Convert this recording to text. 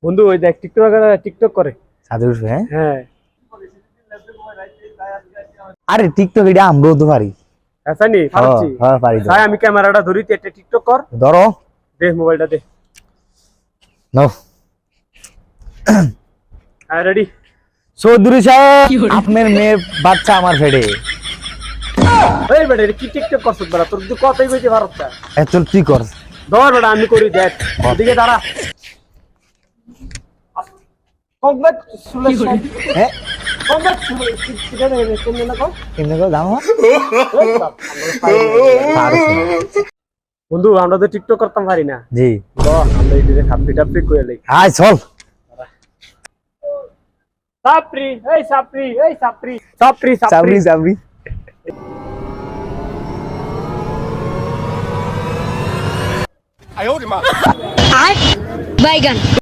বন্ধু ওই দেখ টিকটক করে সাদে উঠবে হ্যাঁ হ্যাঁ আরে টিকটক এটা আমরাও তো পারি আচ্ছা নি পারছি হ্যাঁ পারি তো। তাই আমি ক্যামেরাটা ধরি তুই একটা টিকটক কর ধরো দে মোবাইলটা দে নাও হ্যাঁ রেডি চৌধুরী সাহেব আপনার মেয়ে বাচ্চা আমার ফেডে এই বেটা এটা কি টিকটক করছিস বেটা তোর তুই কথাই কইতে পারছ না এত তুই কর ধর বেটা আমি করি দেখ ওদিকে দাঁড়া কংগ্রেচুলেশন হ্যাঁ কংগ্রেচুলেশন কিটা রে কোন না কো কেমনে করে জানো বন্ধু আমরা তো টিকটক করতাম পারি না জি আমরা এই যে খাপি টাপি কইলে লাই আয় চল সাপরি এই সাপরি এই সাপরি সাপরি চাবরি চাবরি बैगन